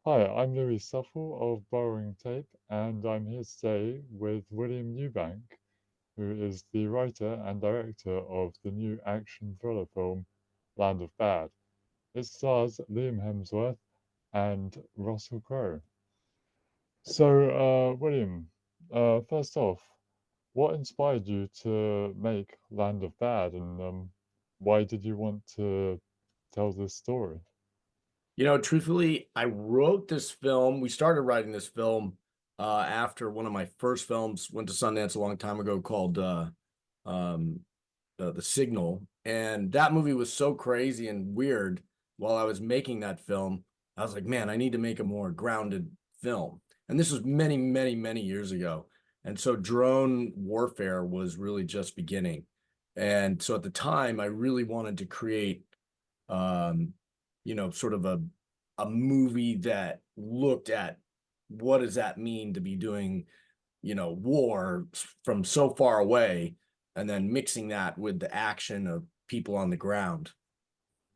Hi, I'm Louis Suffill of Borrowing Tape, and I'm here today with William Eubank, who is the writer and director of the new action thriller film Land of Bad. It stars Liam Hemsworth and Russell Crowe. So, William, first off, what inspired you to make Land of Bad, and why did you want to tell this story? Truthfully, I wrote this film. We started writing this film after one of my first films went to Sundance a long time ago called um, The Signal. And that movie was so crazy and weird while I was making that film. I was like, man, I need to make a more grounded film. And this was many, many, many years ago. And so drone warfare was really just beginning. And so at the time, I really wanted to create um, sort of a movie that looked at what does that mean to be doing, war from so far away, and then mixing that with the action of people on the ground.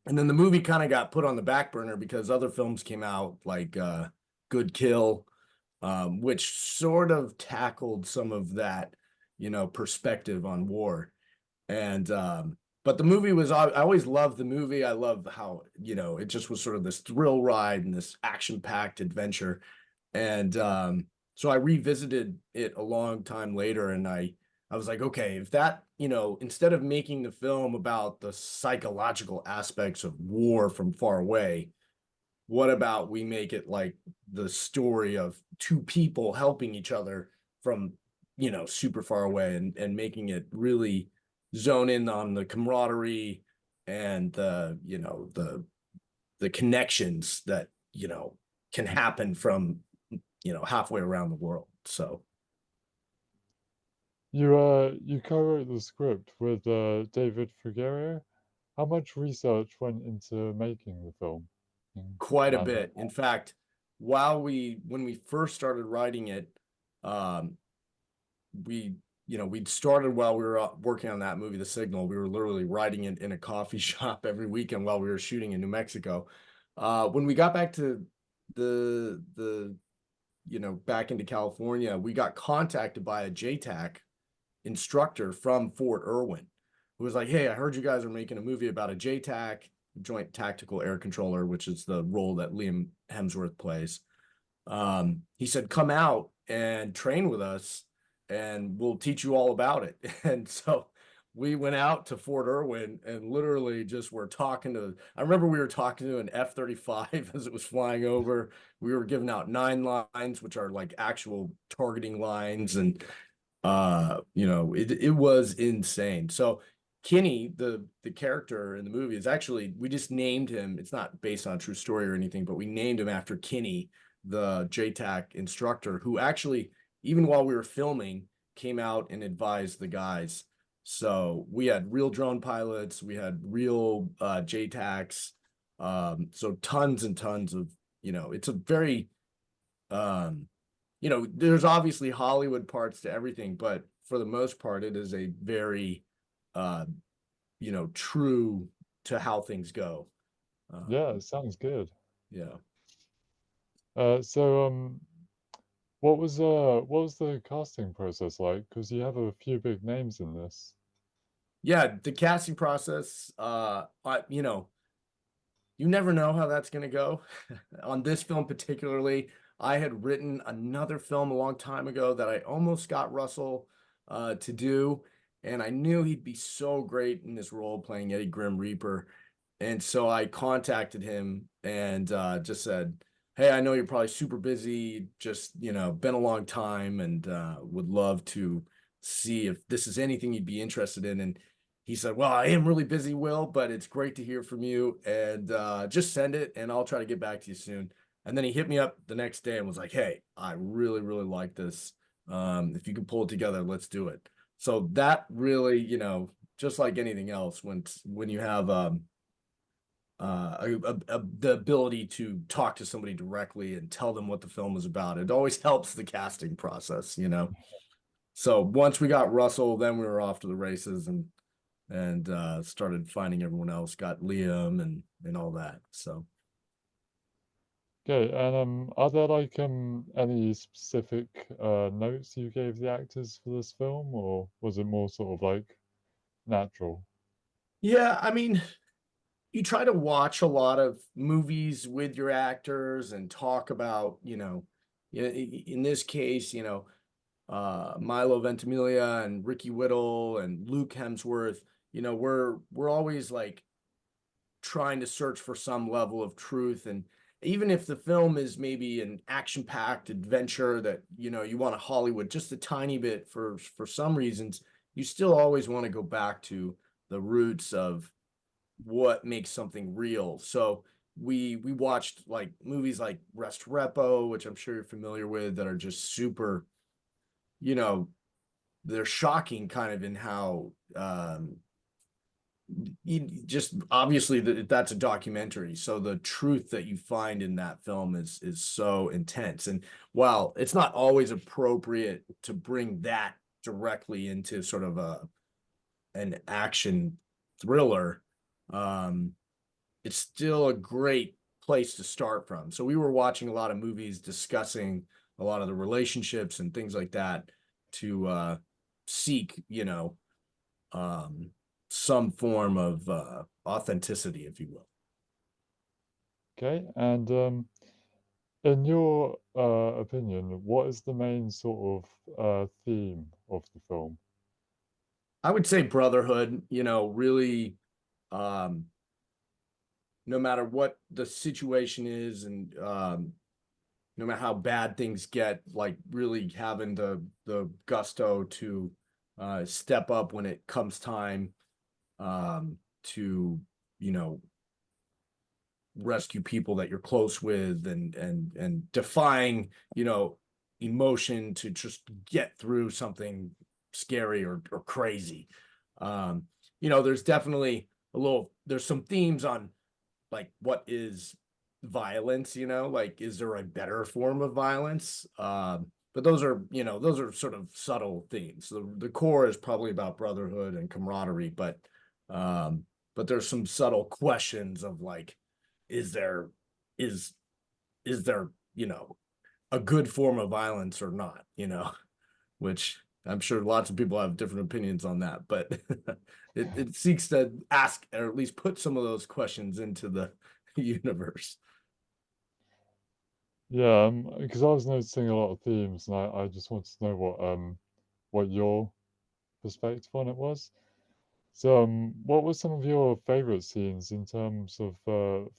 And then the movie kind of got put on the back burner because other films came out like Good Kill, which sort of tackled some of that, perspective on war. And but the movie was I always loved the movie. I love how, it just was sort of this thrill ride and this action-packed adventure. And so I revisited it a long time later and I was like, okay, if that, instead of making the film about the psychological aspects of war from far away, what about we make it like the story of two people helping each other from, super far away and making it really zone in on the camaraderie and the connections that, can happen from, halfway around the world. So You co-wrote the script with David Figueroa. How much research went into making the film in quite a Land of bit. In fact, when we first started writing it, um, we we'd started while we were working on that movie The Signal. We were literally writing it in a coffee shop every weekend while we were shooting in New Mexico. When we got back to the back into California, we got contacted by a JTAC instructor from Fort Irwin who was like, hey, I heard you guys are making a movie about a JTAC, Joint Tactical Air Controller, which is the role that Liam Hemsworth plays. He said, come out and train with us and we'll teach you all about it. And so we went out to Fort Irwin and literally just were talking to, I remember we were talking to an F-35 as it was flying over. We were giving out 9 lines, which are like actual targeting lines. And, it was insane. So Kinney, the character in the movie is actually, we just named him. It's not based on a true story or anything, but we named him after Kinney, the JTAC instructor, who actually, even while we were filming, came out and advised the guys. So we had real drone pilots, we had real JTACs, so tons and tons of, it's a very, um, there's obviously Hollywood parts to everything, but for the most part, it is a very, uh, true to how things go. Yeah, it sounds good. Yeah. So what was the casting process like? Because you have a few big names in this. Yeah, the casting process, you never know how that's going to go. On this film particularly, I had written another film a long time ago that I almost got Russell to do, and I knew he'd be so great in this role playing Eddie Grim Reaper. And so I contacted him and just said, hey, I know you're probably super busy, just, been a long time and would love to see if this is anything you'd be interested in. And he said, well, I am really busy, Will, but it's great to hear from you. And just send it and I'll try to get back to you soon. And then he hit me up the next day and was like, hey, I really, really like this. If you can pull it together, let's do it. So that really, just like anything else, when you have the ability to talk to somebody directly and tell them what the film is about, it always helps the casting process. So once we got Russell, then we were off to the races and started finding everyone else, got Liam and all that. So Okay, and are there like any specific notes you gave the actors for this film, or was it more sort of like natural? Yeah, I mean, you try to watch a lot of movies with your actors and talk about, in this case, Milo Ventimiglia and Ricky Whittle and Luke Hemsworth, we're always like trying to search for some level of truth. And even if the film is maybe an action-packed adventure that, you want a Hollywood just a tiny bit for some reasons, you still always want to go back to the roots of what makes something real. So we watched like movies like Rest Repo, which I'm sure you're familiar with, that are just super, you know, they're shocking kind of in how just obviously that's a documentary, so the truth that you find in that film is so intense. And while it's not always appropriate to bring that directly into sort of an action thriller, um it's still a great place to start from. So we were watching a lot of movies discussing a lot of the relationships and things like that to seek, um, some form of authenticity, if you will. Okay, and in your opinion, what is the main sort of theme of the film? I would say brotherhood, really, um, no matter what the situation is, and no matter how bad things get, like really having the gusto to step up when it comes time to you know rescue people that you're close with, and defying emotion to just get through something scary or crazy. um there's definitely there's some themes on like what is violence, like is there a better form of violence? But those are sort of subtle themes. The core is probably about brotherhood and camaraderie, um but there's some subtle questions of like, is there is is there a good form of violence or not, which I'm sure lots of people have different opinions on that, but it seeks to ask or at least put some of those questions into the universe. Yeah, because I was noticing a lot of themes, and I just wanted to know what your perspective on it was. So, what were some of your favorite scenes in terms of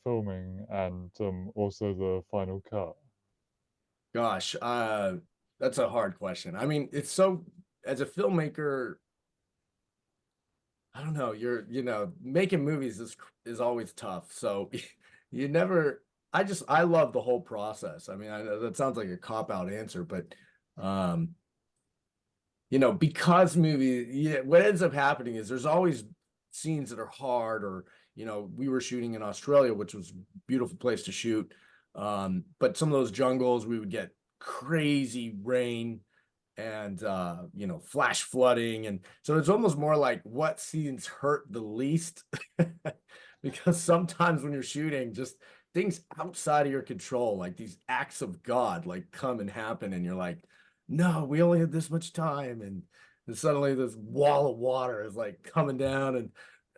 filming and also the final cut? Gosh, that's a hard question. I mean, it's so, as a filmmaker, I don't know, making movies is always tough. So you never I love the whole process. I mean, I know that sounds like a cop-out answer, but um because what ends up happening is there's always scenes that are hard, or we were shooting in Australia, which was a beautiful place to shoot. But some of those jungles, we would get crazy rain and flash flooding, and so it's almost more like what scenes hurt the least. Because sometimes when you're shooting, just things outside of your control, like these acts of God, like come and happen, and you're like, no, we only had this much time, and suddenly this wall of water is like coming down, and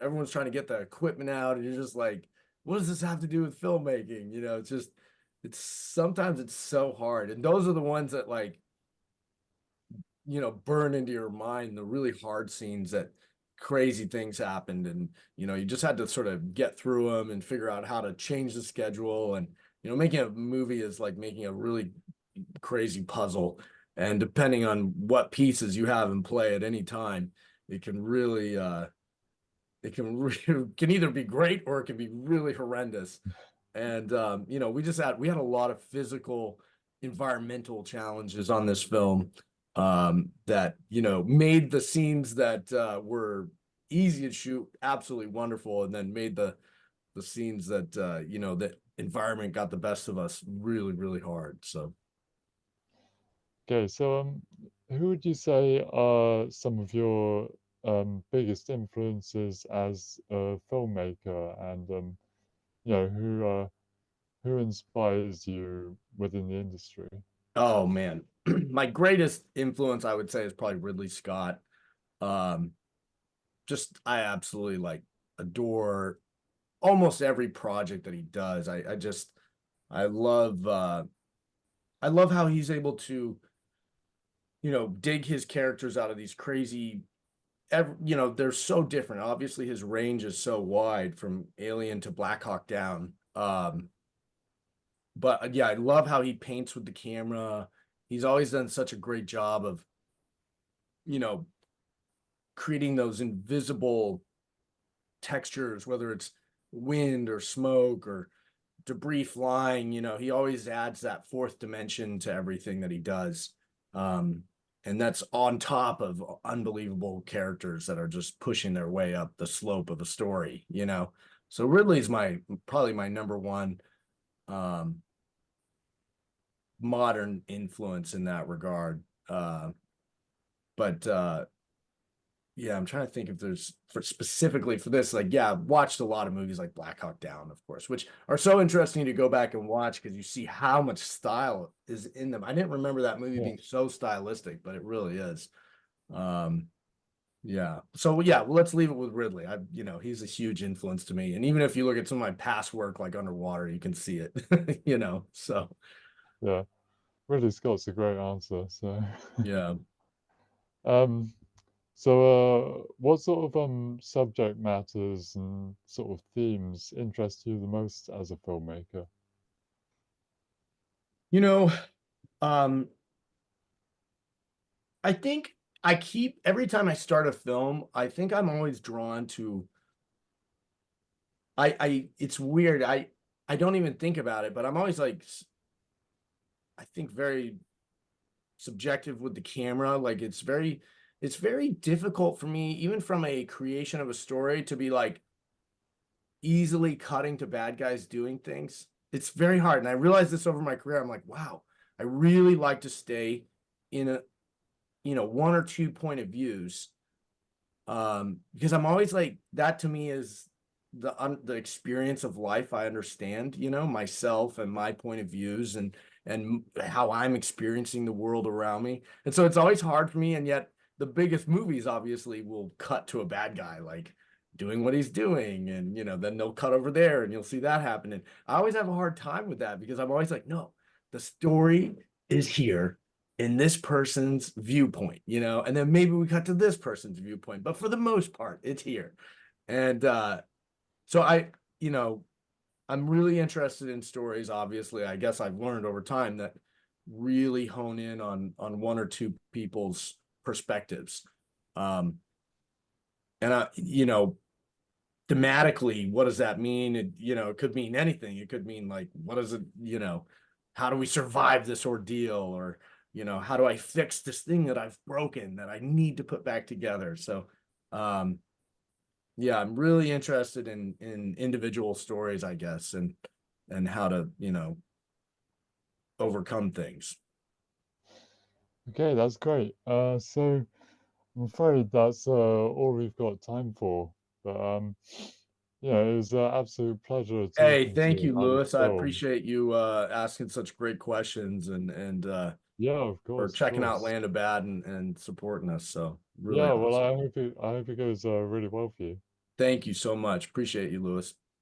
everyone's trying to get the equipment out, and you're just like, what does this have to do with filmmaking? It's just, it's sometimes it's so hard, and those are the ones that like burn into your mind, the really hard scenes that crazy things happened, and you just had to sort of get through them and figure out how to change the schedule. And making a movie is like making a really crazy puzzle, and depending on what pieces you have in play at any time, it can really can either be great or it can be really horrendous. And we had a lot of physical, environmental challenges on this film, that made the scenes that were easy to shoot absolutely wonderful, and then made the scenes that the environment got the best of us really, really hard. So Okay, so who would you say are some of your biggest influences as a filmmaker, and who inspires you within the industry? Oh man, my greatest influence, I would say, is probably Ridley Scott. Um, just I absolutely like adore almost every project that he does. I love I love how he's able to, dig his characters out of these crazy they're so different. Obviously, his range is so wide from Alien to Black Hawk Down. But yeah, I love how he paints with the camera. He's always done such a great job of, you know, creating those invisible textures, whether it's wind or smoke or debris flying. He always adds that fourth dimension to everything that he does. And that's on top of unbelievable characters that are just pushing their way up the slope of a story. So Ridley's probably my number one modern influence in that regard. But yeah, I'm trying to think if there's specifically for this, like, yeah, I've watched a lot of movies like Black Hawk Down, of course, which are so interesting to go back and watch because you see how much style is in them. I didn't remember that movie being so stylistic, but it really is. Yeah. So yeah, well, let's leave it with Ridley. He's a huge influence to me. And even if you look at some of my past work, like Underwater, you can see it, so. Yeah, Ridley Scott's a great answer. So, Yeah. um, what sort of subject matters and sort of themes interest you the most as a filmmaker? You know, um, I think every time I start a film, I think I'm always drawn to it's weird. I don't even think about it, but I'm always like I think very subjective with the camera. Like it's very difficult for me, even from a creation of a story, to be like easily cutting to bad guys doing things. It's very hard. And I realized this over my career. I'm like, wow, I really like to stay in a one or two point of views. Because I'm always like, that to me is the experience of life. I understand, myself and my point of views and how I'm experiencing the world around me. And so it's always hard for me. And yet the biggest movies obviously will cut to a bad guy, like doing what he's doing. And, then they'll cut over there and you'll see that happen. And I always have a hard time with that because I'm always like, no, the story is here in this person's viewpoint, and then maybe we cut to this person's viewpoint, but for the most part, it's here. And so I'm really interested in stories. Obviously, I guess I've learned over time that really hone in on one or two people's perspectives. And thematically, what does that mean? It could mean anything. It could mean like, what is it, how do we survive this ordeal? Or, how do I fix this thing that I've broken that I need to put back together? So, yeah, I'm really interested in individual stories, I guess, and how to, overcome things. Okay, that's great. So I'm afraid that's all we've got time for. But yeah, it was an absolute pleasure Hey, talking to thank you you, about this Lewis. I film. appreciate you asking such great questions and Yeah, for of checking out course. Land of Bad and supporting us. So really Yeah, well, awesome. I hope it goes really well for you. Thank you so much. Appreciate you, Lewis.